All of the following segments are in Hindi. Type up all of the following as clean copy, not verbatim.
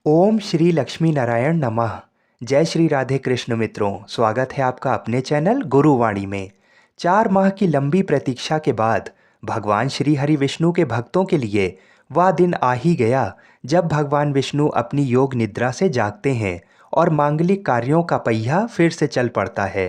ओम श्री लक्ष्मी नारायण नमः। जय श्री राधे कृष्ण मित्रों, स्वागत है आपका अपने चैनल गुरुवाणी में। 4 माह की लंबी प्रतीक्षा के बाद भगवान श्री हरि विष्णु के भक्तों के लिए वह दिन आ ही गया जब भगवान विष्णु अपनी योग निद्रा से जागते हैं और मांगलिक कार्यों का पहिया फिर से चल पड़ता है।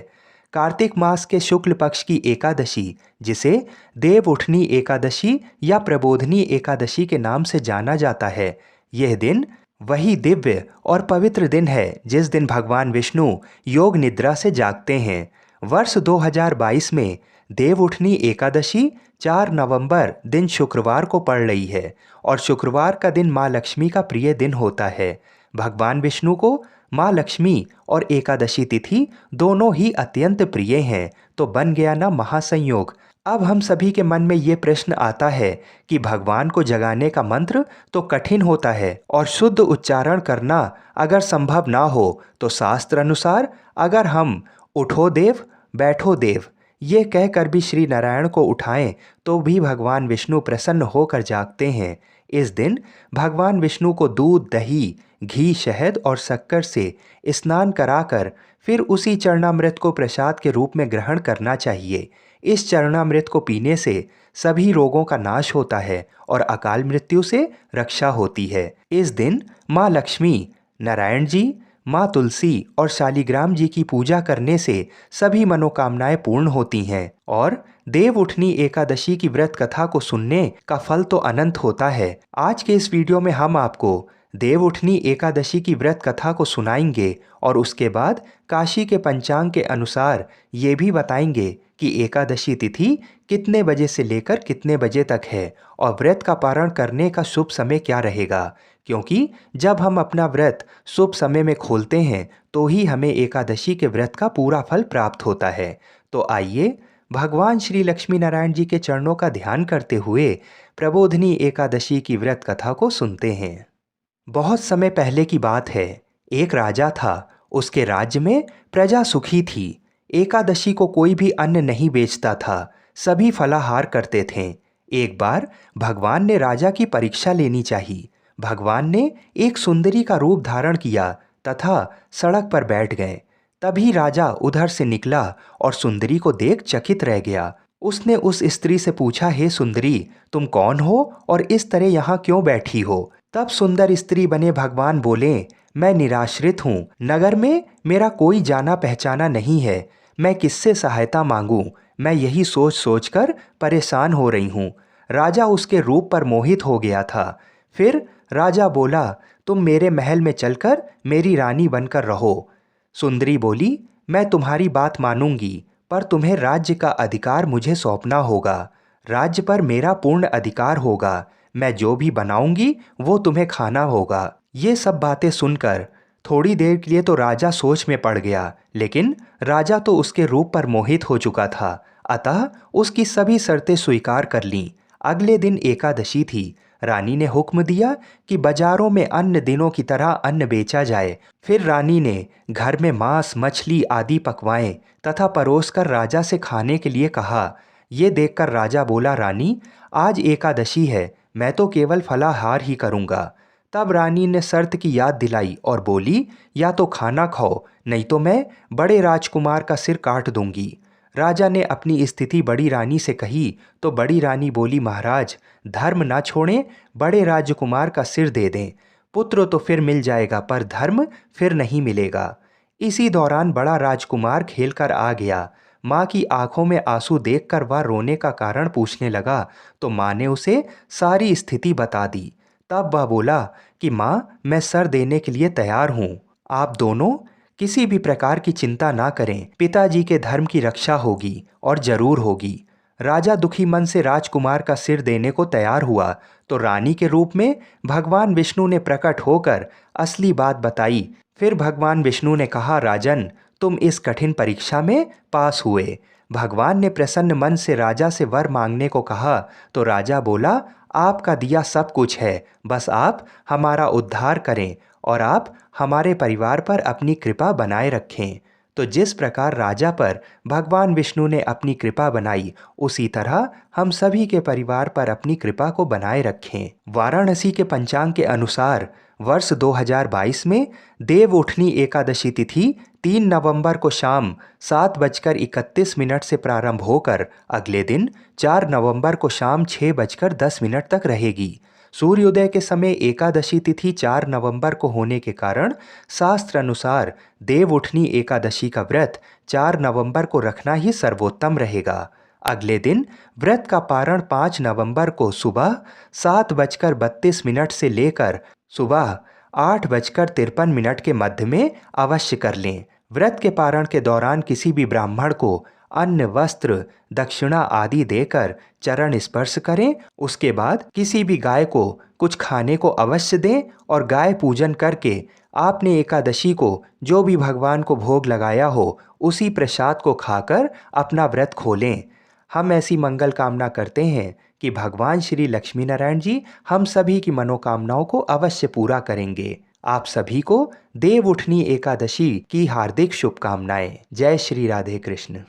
कार्तिक मास के शुक्ल पक्ष की एकादशी, जिसे देव उठनी एकादशी या प्रबोधनी एकादशी के नाम से जाना जाता है, यह दिन वही दिव्य और पवित्र दिन है जिस दिन भगवान विष्णु योग निद्रा से जागते हैं। वर्ष 2022 में देव उठनी एकादशी 4 नवंबर दिन शुक्रवार को पड़ रही है और शुक्रवार का दिन माँ लक्ष्मी का प्रिय दिन होता है। भगवान विष्णु को माँ लक्ष्मी और एकादशी तिथि दोनों ही अत्यंत प्रिय हैं, तो बन गया ना महासंयोग। अब हम सभी के मन में ये प्रश्न आता है कि भगवान को जगाने का मंत्र तो कठिन होता है और शुद्ध उच्चारण करना अगर संभव ना हो तो शास्त्र अनुसार अगर हम उठो देव बैठो देव ये कहकर भी श्री नारायण को उठाएं तो भी भगवान विष्णु प्रसन्न होकर जागते हैं। इस दिन भगवान विष्णु को दूध दही घी शहद और शक्कर से स्नान कराकर फिर उसी चरणामृत को प्रसाद के रूप में ग्रहण करना चाहिए। इस चरणामृत को पीने से सभी रोगों का नाश होता है और अकाल मृत्यु से रक्षा होती है। इस दिन माँ लक्ष्मी, नारायण जी, माँ तुलसी और शालिग्राम जी की पूजा करने से सभी मनोकामनाएं पूर्ण होती हैं और देव उठनी एकादशी की व्रत कथा को सुनने का फल तो अनंत होता है। आज के इस वीडियो में हम आपको देव उठनी एकादशी की व्रत कथा को सुनाएंगे और उसके बाद काशी के पंचांग के अनुसार ये भी बताएंगे कि एकादशी तिथि कितने बजे से लेकर कितने बजे तक है और व्रत का पारण करने का शुभ समय क्या रहेगा, क्योंकि जब हम अपना व्रत शुभ समय में खोलते हैं तो ही हमें एकादशी के व्रत का पूरा फल प्राप्त होता है। तो आइए भगवान श्री लक्ष्मी नारायण जी के चरणों का ध्यान करते हुए प्रबोधनी एकादशी की व्रत कथा को सुनते हैं। बहुत समय पहले की बात है। एक राजा था। उसके राज्य में प्रजा सुखी थी। एकादशी को कोई भी अन्न नहीं बेचता था, सभी फलाहार करते थे। एक बार भगवान ने राजा की परीक्षा लेनी चाहिए। भगवान ने एक सुंदरी का रूप धारण किया तथा सड़क पर बैठ गए। तभी राजा उधर से निकला और सुंदरी को देख चकित रह गया। उसने उस स्त्री से पूछा, हे सुंदरी, तुम कौन हो और इस तरह यहाँ क्यों बैठी हो? तब सुंदर स्त्री बने भगवान बोले, मैं निराश्रित हूँ, नगर में मेरा कोई जाना पहचाना नहीं है, मैं किससे सहायता मांगूं? मैं यही सोच सोचकर परेशान हो रही हूँ। राजा उसके रूप पर मोहित हो गया था। फिर राजा बोला, तुम मेरे महल में चलकर मेरी रानी बनकर रहो। सुंदरी बोली, मैं तुम्हारी बात मानूंगी, पर तुम्हें राज्य का अधिकार मुझे सौंपना होगा। राज्य पर मेरा पूर्ण अधिकार होगा। मैं जो भी बनाऊंगी वो तुम्हें खाना होगा। ये सब बातें सुनकर थोड़ी देर के लिए तो राजा सोच में पड़ गया, लेकिन राजा तो उसके रूप पर मोहित हो चुका था, अतः उसकी सभी शर्तें स्वीकार कर लीं। अगले दिन एकादशी थी। रानी ने हुक्म दिया कि बाजारों में अन्य दिनों की तरह अन्न बेचा जाए। फिर रानी ने घर में मांस मछली आदि पकवाएं तथा परोसकर राजा से खाने के लिए कहा। ये देखकर राजा बोला, रानी, आज एकादशी है, मैं तो केवल फलाहार ही करूँगा। तब रानी ने शर्त की याद दिलाई और बोली, या तो खाना खाओ, नहीं तो मैं बड़े राजकुमार का सिर काट दूंगी। राजा ने अपनी स्थिति बड़ी रानी से कही तो बड़ी रानी बोली, महाराज, धर्म ना छोड़ें, बड़े राजकुमार का सिर दे दें। पुत्र तो फिर मिल जाएगा पर धर्म फिर नहीं मिलेगा। इसी दौरान बड़ा राजकुमार खेलकर आ गया। माँ की आंखों में आंसू देखकर वह रोने का कारण पूछने लगा तो माँ ने उसे सारी स्थिति बता दी। तब वह बोला कि माँ, मैं सर देने के लिए तैयार हूँ। आप दोनों किसी भी प्रकार की चिंता ना करें, पिताजी के धर्म की रक्षा होगी और जरूर होगी। राजा दुखी मन से राजकुमार का सिर देने को तैयार हुआ तो रानी के रूप में भगवान विष्णु ने प्रकट होकर असली बात बताई। फिर भगवान विष्णु ने कहा, राजन, तुम इस कठिन परीक्षा में पास हुए। भगवान ने प्रसन्न मन से राजा से वर मांगने को कहा तो राजा बोला, आपका दिया सब कुछ है, बस आप हमारा उद्धार करें और आप हमारे परिवार पर अपनी कृपा बनाए रखें। तो जिस प्रकार राजा पर भगवान विष्णु ने अपनी कृपा बनाई, उसी तरह हम सभी के परिवार पर अपनी कृपा को बनाए रखें। वाराणसी के पंचांग के अनुसार वर्ष 2022 में देव उठनी एकादशी तिथि 3 नवंबर को शाम 7:31 से प्रारंभ होकर अगले दिन 4 नवंबर को शाम 6:10 तक रहेगी। सूर्योदय के समय एकादशी तिथि 4 नवंबर को होने के कारण शास्त्र अनुसार देव उठनी एकादशी का व्रत 4 नवंबर को रखना ही सर्वोत्तम रहेगा। अगले दिन व्रत का पारण 5 नवंबर को सुबह 7:32 से लेकर सुबह 8:53 के मध्य में अवश्य कर लें। व्रत के पारण के दौरान किसी भी ब्राह्मण को अन्न, वस्त्र, दक्षिणा आदि देकर चरण स्पर्श करें। उसके बाद किसी भी गाय को कुछ खाने को अवश्य दें और गाय पूजन करके आपने एकादशी को जो भी भगवान को भोग लगाया हो उसी प्रसाद को खाकर अपना व्रत खोलें। हम ऐसी मंगल कामना करते हैं कि भगवान श्री लक्ष्मी नारायण जी हम सभी की मनोकामनाओं को अवश्य पूरा करेंगे। आप सभी को देव उठनी एकादशी की हार्दिक शुभकामनाएं। जय श्री राधे कृष्ण।